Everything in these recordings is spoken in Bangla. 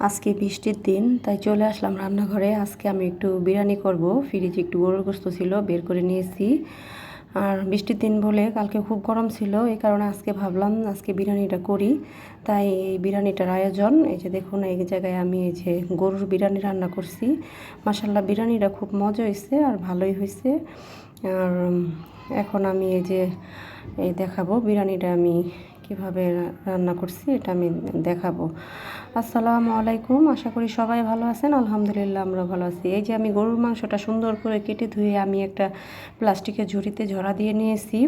আজকে বৃষ্টির দিন তাই চলে আসলাম রান্নাঘরে। আজকে আমি একটু বিরিয়ানি করব। ফ্রিজে একটু গরুর গোশত ছিল, বের করে নিয়েছি। আর বৃষ্টির দিন বলে কালকে খুব গরম ছিল, এই কারণে আজকে ভাবলাম আজকে বিরিয়ানিটা করি। তাই এই বিরিয়ানিটার আয়োজন, এই যে দেখুন এই জায়গায় আমি এই যে গরুর বিরিয়ানি রান্না করছি। মাশাল্লাহ বিরিয়ানিটা খুব মজা হয়েছে আর ভালোই হয়েছে। আর এখন আমি এই দেখাবো বিরিয়ানিটা আমি কিভাবে রান্না করছি, এটা আমি দেখাবো। আসসালামু আলাইকুম, আশা করি সবাই ভালো আছেন। আলহামদুলিল্লাহ আমরা ভালো আছি। এই যে আমি গরুর মাংসটা সুন্দর করে কেটে ধুয়ে আমি একটা প্লাস্টিকের ঝুড়িতে ঝরা দিয়ে নিয়েছি।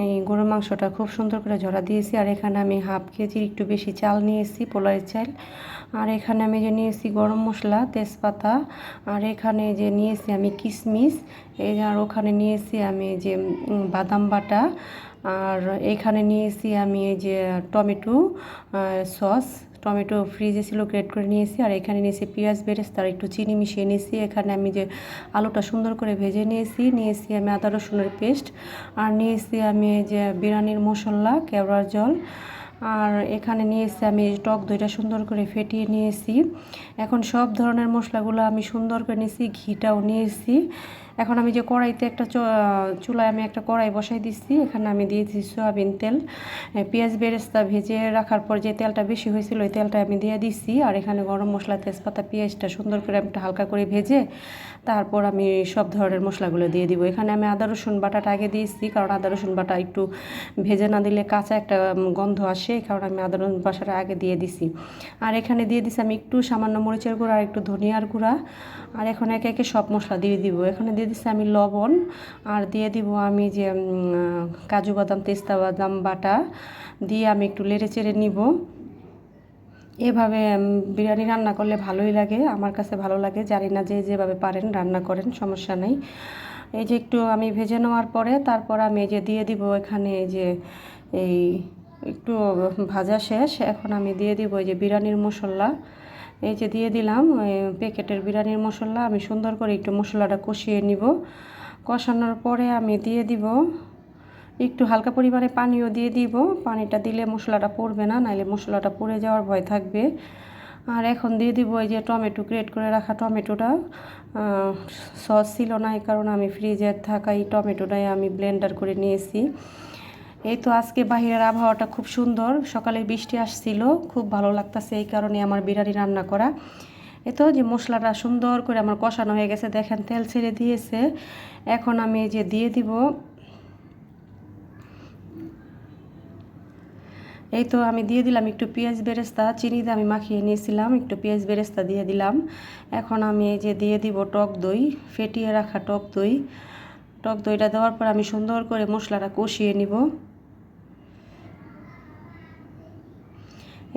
এই গরুর মাংসটা খুব সুন্দর করে ঝরা দিয়েছি। আর এখানে আমি হাফ কেজির একটু বেশি চাল নিয়েছি, পোলারের চাল। আর এখানে আমি যে নিয়েছি গরম মশলা, তেজপাতা। আর এখানে যে নিয়েছি আমি কিশমিশ। আর ওখানে নিয়েছি আমি যে বাদাম বাটা। আর এখানে নিয়েছি আমি এই যে টমেটো সস, টমেটো ফ্রিজে ছিল গ্রেট করে নিয়েছি। আর এখানে নিয়েছি পেঁয়াজ বেরেস্তা, আর একটু চিনি মিশিয়ে নিয়েছি। এখানে আমি যে আলুটা সুন্দর করে ভেজে নিয়েছি আমি আদা রসুনের পেস্ট। আর নিয়েছি আমি এই যে বিরিয়ানির মশলা, কেওড়ার জল। আর এখানে নিয়েছি আমি টক দইটা সুন্দর করে ফেটিয়ে নিয়েছি। এখন সব ধরনের মশলাগুলো আমি সুন্দর করে নিয়েছি, ঘিটাও নিয়েছি। এখন আমি যে কড়াইতে একটা চুলায় আমি একটা কড়াই বসাই দিচ্ছি। এখানে আমি দিয়েছি সয়াবিন তেল। পেঁয়াজ বেরেস্তা ভেজে রাখার পর যে তেলটা বেশি হয়েছিল ওই তেলটা আমি দিয়ে দিচ্ছি। আর এখানে গরম মশলা, তেজপাতা, পেঁয়াজটা সুন্দর করে একটা হালকা করে ভেজে তারপর আমি সব ধরনের মশলাগুলো দিয়ে দিব। এখানে আমি আদা রসুন বাটাটা আগে দিয়েছি, কারণ আদা রসুন বাটা একটু ভেজে না দিলে কাঁচা একটা গন্ধ আসে, এই কারণে আমি আদা রসুন বাটাটা আগে দিয়ে দিছি। আর এখানে দিয়ে দিছি আমি একটু সামান্য মরিচের গুঁড়া আর একটু ধনিয়ার গুঁড়া। আর এখন একে একে সব মশলা দিয়ে দিব। এখানে দিয়ে দিচ্ছি আমি লবণ। আর দিয়ে দিব আমি যে কাজু বাদাম, পেস্তা বাদাম বাটা দিয়ে আমি একটু নেড়ে চেড়ে নিব। এভাবে বিরিয়ানি রান্না করলে ভালোই লাগে, আমার কাছে ভালো লাগে। জানি না যে যেভাবে পারেন রান্না করেন, সমস্যা নেই। এই যে একটু আমি ভেজে নেওয়ার পরে তারপর আমি এই যে দিয়ে দিব এখানে এই একটু ভাজা শেষ। এখন আমি দিয়ে দিব এই যে বিরিয়ানির মশলা। এই যে দিয়ে দিলাম প্যাকেটের বিরিয়ানির মশলা। আমি সুন্দর করে একটু মশলাটা কষিয়ে নিব। কষানোর পরে আমি দিয়ে দিব একটু হালকা পরিমাণে পানিও দিয়ে দিব। পানিটা দিলে মশলাটা পড়বে না, নাইলে মশলাটা পুড়ে যাওয়ার ভয় থাকবে। আর এখন দিয়ে দিব এই যে টমেটো, গ্রেট করে রাখা টমেটোটা। সস ছিল না, এই কারণে আমি ফ্রিজে থাকা এই টমেটোটাই আমি ব্লেন্ডার করে নিয়েছি। এই তো আজকে বাহিরের আবহাওয়াটা খুব সুন্দর, সকালে বৃষ্টি আসছিল, খুব ভালো লাগতেছে, এই কারণে আমার বিরিয়ানি রান্না করা। এ তো যে মশলাটা সুন্দর করে আমার কষানো হয়ে গেছে, দেখেন তেল ছেড়ে দিয়েছে। এখন আমি এই যে দিয়ে দিব এই তো আমি দিয়ে দিলাম একটু পেঁয়াজ বেরেস্তা, চিনি দিয়ে আমি মাখিয়ে নিয়েছিলাম, একটু পেঁয়াজ বেরেস্তা দিয়ে দিলাম। এখন আমি এই যে দিয়ে দিব টক দই, ফেটিয়ে রাখা টক দই। টক দইটা দেওয়ার পর আমি সুন্দর করে মশলাটা কষিয়ে নিব।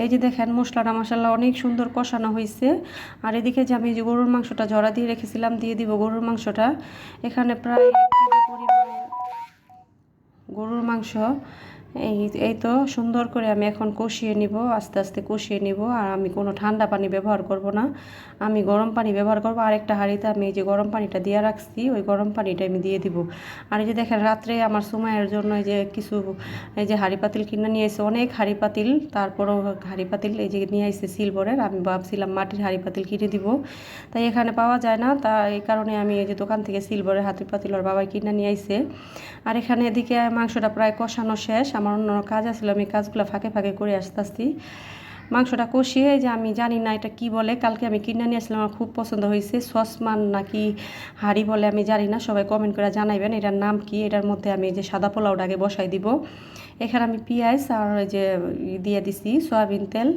এই যে দেখেন মশলাটা মাশাআল্লাহ অনেক সুন্দর কষানো হয়েছে। আর এদিকে যে আমি যে গরুর মাংসটা ঝরা দিয়ে রেখেছিলাম দিয়ে দিব গরুর মাংসটা। এখানে প্রায় 1 কেজি পরিমাণ গরুর মাংস। এই তো সুন্দর করে আমি এখন কষিয়ে নিব, আস্তে আস্তে কষিয়ে নিব। আর আমি কোনো ঠান্ডা পানি ব্যবহার করব না, আমি গরম পানি ব্যবহার করব। আর একটা হাঁড়িতে আমি এই যে গরম পানিটা দিয়ে রাখছি, ওই গরম পানিটা আমি দিয়ে দিব। আর এই যে দেখেন রাত্রে আমার সময়ের জন্য এই যে কিছু এই যে হাঁড়ি পাতিল কিনে নিয়ে এসে, অনেক হাঁড়ি পাতিল, তারপরও হাঁড়ি পাতিল এই যে নিয়ে এসে সিলভারের। আমি ভাবছিলাম মাটির হাঁড়ি পাতিল কিনে দিব, তাই এখানে পাওয়া যায় না, তা এই কারণে আমি এই যে দোকান থেকে সিলভারের হাঁড়ি পাতিল ওর বাবাই কিনে নিয়ে এসে। আর এখানে এদিকে মাংসটা প্রায় কষানো শেষ, আমার অন্য কাজ আসলে আমি কাজগুলো ফাঁকে ফাঁকে করে আসতেছি। মাংসটা কষিয়ে যে আমি জানি না এটা কি বলে, কালকে আমি কিনে নিয়ে আসলাম, আমার খুব পছন্দ হয়েছে। সসমান নাকি হাঁড়ি বলে আমি জানি না, সবাই কমেন্ট করে জানাইবেন এটার নাম কি। এটার মধ্যে আমি যে সাদা পোলাওটা আগে বসাই দিব। এখানে আমি পেঁয়াজ আর এই যে দিয়ে দিছি সয়াবিন তেল।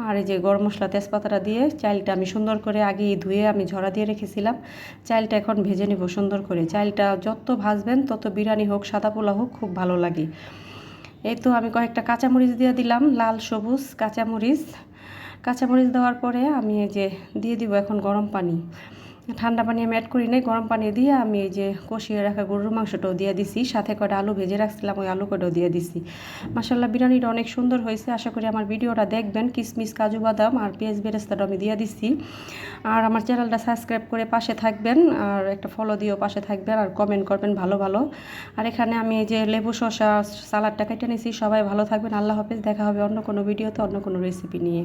আর এই যে গরম মশলা, তেজপাতাটা দিয়ে চালটা আমি সুন্দর করে আগে ধুয়ে আমি ঝরা দিয়ে রেখেছিলাম। চালটা এখন ভেজে নিব সুন্দর করে। চালটা যত ভাজবেন তত বিরিয়ানি হোক, সাদা পোলাও হোক, খুব ভালো লাগে। এই তো আমি কয়েকটা কাঁচামরিচ দিয়ে দিলাম, লাল সবুজ কাঁচামরিচ। কাঁচামরিচ দেওয়ার পরে আমি এই যে দিয়ে দিব এখন গরম পানি। ঠান্ডা পানি আমি অ্যাড করি নাই, গরম পানি দিয়ে আমি এই যে কষিয়ে রাখা গরুর মাংসটাও দিয়ে দিছি, সাথে কয়টা আলু ভেজে রাখছিলাম, ওই আলু কয়টাও দিয়ে দিছি। মাশাআল্লাহ বিরিয়ানিটা অনেক সুন্দর হয়েছে, আশা করি আমার ভিডিওটা দেখবেন। কিশমিশ, কাজু বাদাম আর পেঁয়াজ বেরেস্তাটা আমি দিয়ে দিছি। আর আমার চ্যানেলটা সাবস্ক্রাইব করে পাশে থাকবেন, আর একটা ফলো দিয়েও পাশে থাকবেন, আর কমেন্ট করবেন ভালো ভালো। আর এখানে আমি এই যে লেবু শসা সালাডটা কেটে নিয়েছি। সবাই ভালো থাকবেন, আল্লাহ হাফেজ। দেখা হবে অন্য কোনো ভিডিওতে, অন্য কোনো রেসিপি নিয়ে।